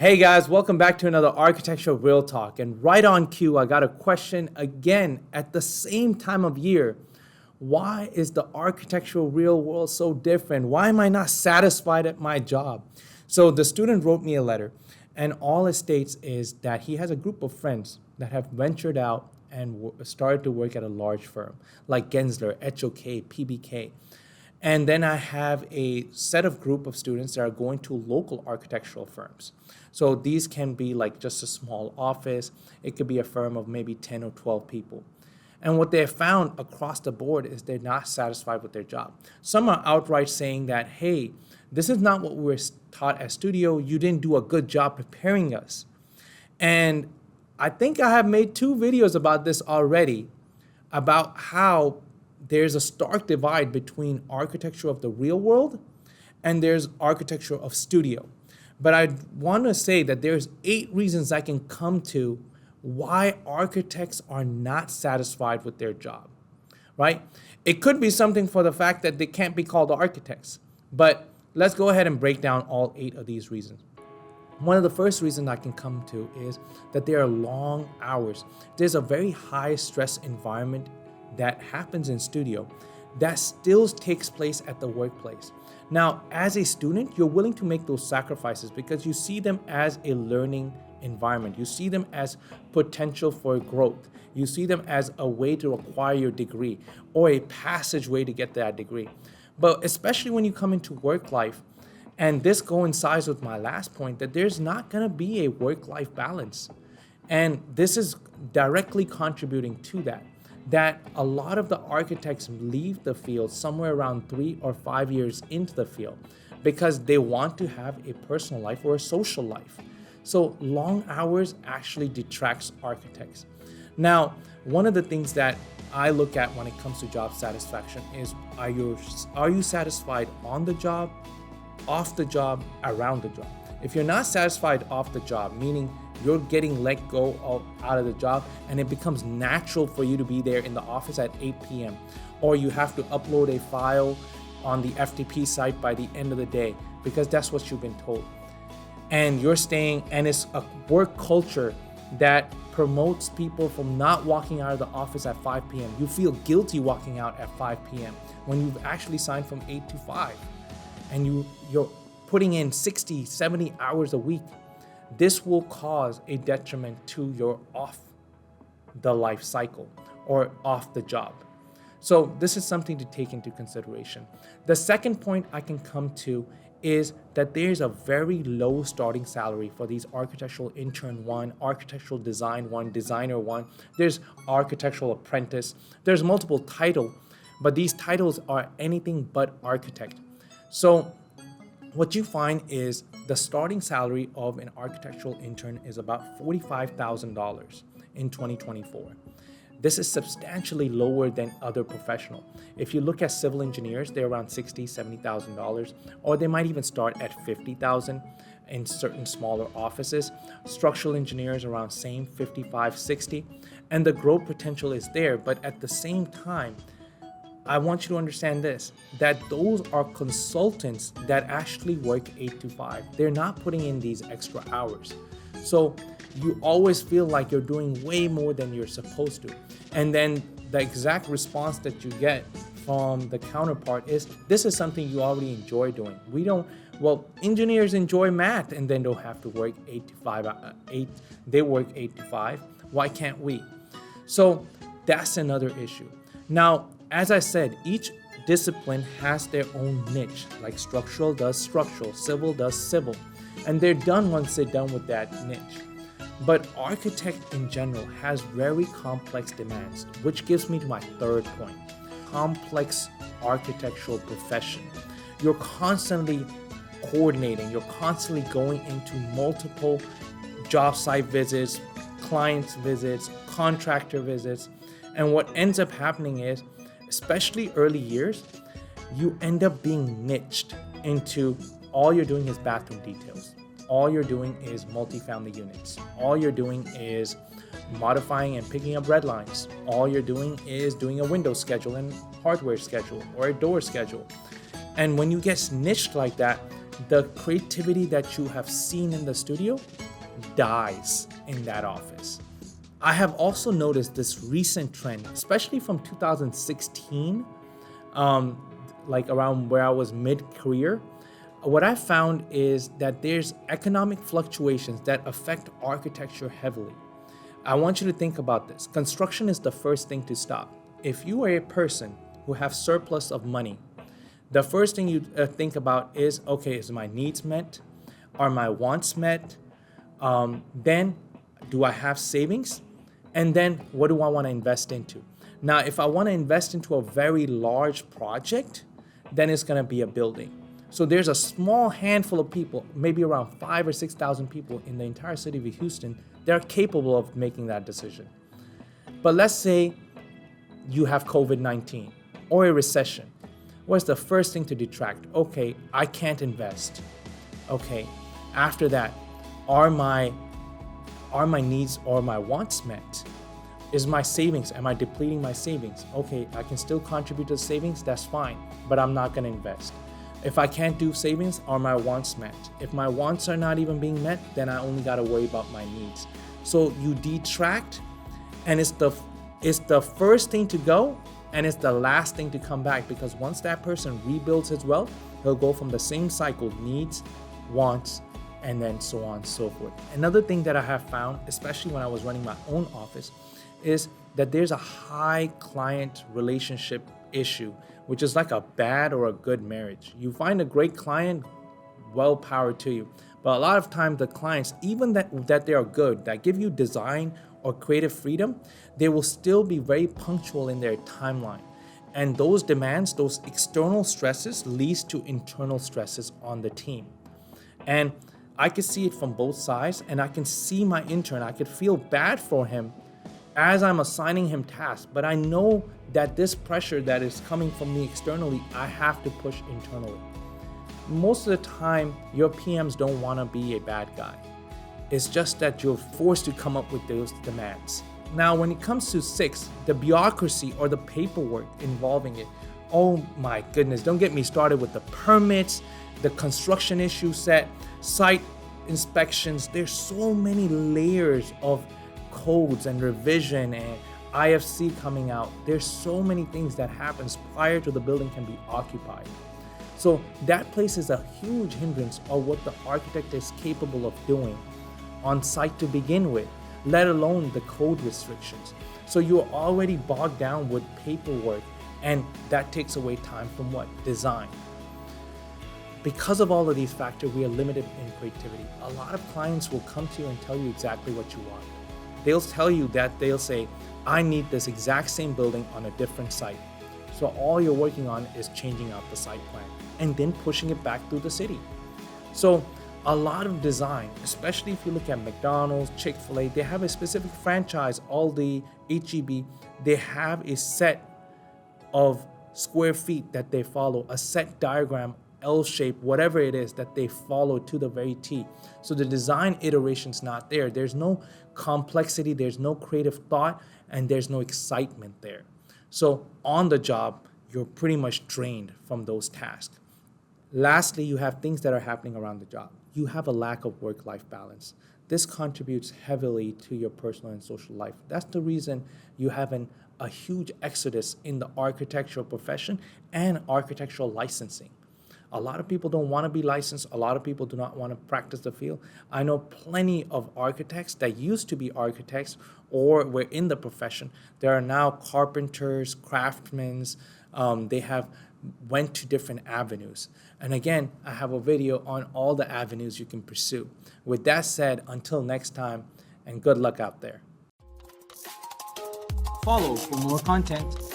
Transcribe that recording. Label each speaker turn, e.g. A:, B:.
A: Hey guys, welcome back to another Architectural Real Talk. And right on cue, I got a question again at the same time of year. Why is the architectural real world so different? Why am I not satisfied at my job? So the student wrote me a letter, and all it states is that he has a group of friends that have ventured out and started to work at a large firm like Gensler, HOK, PBK. And then I have a set of group of students that are going to local architectural firms. So these can be like just a small office. It could be a firm of maybe 10 or 12 people. And what they have found across the board is they're not satisfied with their job. Some are outright saying that, hey, this is not what we were taught at studio. You didn't do a good job preparing us. And I think I have made 2 videos about this already, about how there's a stark divide between architecture of the real world and there's architecture of studio. But I want to say that there's 8 reasons I can come to why architects are not satisfied with their job, right? It could be something for the fact that they can't be called architects, but let's go ahead and break down all 8 of these reasons. One of the first reasons I can come to is that there are long hours. There's a very high stress environment that happens in studio that still takes place at the workplace. Now, as a student, you're willing to make those sacrifices because you see them as a learning environment. You see them as potential for growth. You see them as a way to acquire your degree or a passageway to get that degree. But especially when you come into work life, and this coincides with my last point, that there's not going to be a work-life balance. And this is directly contributing to that a lot of the architects leave the field somewhere around 3 or 5 years into the field because they want to have a personal life or a social life. So long hours actually detracts architects. Now, one of the things that I look at when it comes to job satisfaction is, are you satisfied on the job, off the job, around the job? If you're not satisfied off the job, meaning you're getting let go out of the job and it becomes natural for you to be there in the office at 8 p.m. or you have to upload a file on the FTP site by the end of the day because that's what you've been told. And you're staying, and it's a work culture that promotes people from not walking out of the office at 5 p.m. You feel guilty walking out at 5 p.m. when you've actually signed from 8 to 5 and you're putting in 60, 70 hours a week. This will cause a detriment to your off the life cycle or off the job. So this is something to take into consideration. The second point I can come to is that there's a very low starting salary for these architectural intern 1, architectural design 1, designer 1. There's architectural apprentice. There's multiple titles, but these titles are anything but architect. So what you find is the starting salary of an architectural intern is about $45,000 in 2024. This is substantially lower than other professionals. If you look at civil engineers, they're around $60,000, $70,000, or they might even start at $50,000 in certain smaller offices. Structural engineers around same, 55, 60, and the growth potential is there. But at the same time, I want you to understand this, that those are consultants that actually work 8 to 5. They're not putting in these extra hours. So you always feel like you're doing way more than you're supposed to. And then the exact response that you get from the counterpart is, this is something you already enjoy doing. Engineers enjoy math and then don't have to work 8 to 5. They work 8 to 5. Why can't we? So that's another issue. Now, as I said, each discipline has their own niche, like structural does structural, civil does civil, and they're done once they're done with that niche. But architect in general has very complex demands, which gives me to my third point, complex architectural profession. You're constantly coordinating, you're constantly going into multiple job site visits, clients visits, contractor visits, and what ends up happening is, especially early years, you end up being niched into all you're doing is bathroom details. All you're doing is multifamily units. All you're doing is modifying and picking up red lines. All you're doing is doing a window schedule and hardware schedule or a door schedule. And when you get niched like that, the creativity that you have seen in the studio dies in that office. I have also noticed this recent trend, especially from 2016, like around where I was mid-career. What I found is that there's economic fluctuations that affect architecture heavily. I want you to think about this. Construction is the first thing to stop. If you are a person who have surplus of money, the first thing you think about is, okay, is my needs met? Are my wants met? Then do I have savings? And then what do I want to invest into? Now, if I want to invest into a very large project, then it's going to be a building. So there's a small handful of people, maybe around 5,000 or 6,000 people in the entire city of Houston, that are capable of making that decision. But let's say you have COVID-19 or a recession. What's the first thing to detract? Okay, I can't invest. Okay, after that, are my needs or my wants met? Is my savings, am I depleting my savings? Okay, I can still contribute to savings, that's fine, but I'm not gonna invest. If I can't do savings, are my wants met? If my wants are not even being met, then I only gotta worry about my needs. So you detract, and it's the first thing to go, and it's the last thing to come back, because once that person rebuilds his wealth, he'll go from the same cycle, needs, wants, and then so on and so forth. Another thing that I have found, especially when I was running my own office, is that there's a high client relationship issue, which is like a bad or a good marriage. You find a great client, well power to you. But a lot of times the clients, even that they are good, that give you design or creative freedom, they will still be very punctual in their timeline. And those demands, those external stresses leads to internal stresses on the team. And I could see it from both sides, and I can see my intern, I could feel bad for him as I'm assigning him tasks, but I know that this pressure that is coming from me externally, I have to push internally. Most of the time, your PMs don't want to be a bad guy. It's just that you're forced to come up with those demands. Now, when it comes to 6, the bureaucracy or the paperwork involving it, oh my goodness, don't get me started with the permits, the construction issue set, site inspections. There's so many layers of codes and revision and IFC coming out. There's so many things that happens prior to the building can be occupied. So that places a huge hindrance of what the architect is capable of doing on site to begin with, let alone the code restrictions. So you're already bogged down with paperwork, and that takes away time from what? Design. Because of all of these factors, we are limited in creativity. A lot of clients will come to you and tell you exactly what you want. They'll tell you that they'll say, I need this exact same building on a different site. So all you're working on is changing out the site plan and then pushing it back through the city. So a lot of design, especially if you look at McDonald's, Chick-fil-A, they have a specific franchise, all the HEB, they have a set of square feet that they follow, a set diagram, L shape, whatever it is that they follow to the very T. So the design iteration's not there. There's no complexity, there's no creative thought, and there's no excitement there. So on the job, you're pretty much drained from those tasks. Lastly, you have things that are happening around the job. You have a lack of work-life balance. This contributes heavily to your personal and social life. That's the reason you have a huge exodus in the architectural profession and architectural licensing. A lot of people don't want to be licensed. A lot of people do not want to practice the field. I know plenty of architects that used to be architects or were in the profession. There are now carpenters, craftsmen. They have went to different avenues. And again, I have a video on all the avenues you can pursue. With that said, until next time, and good luck out there. Follow for more content.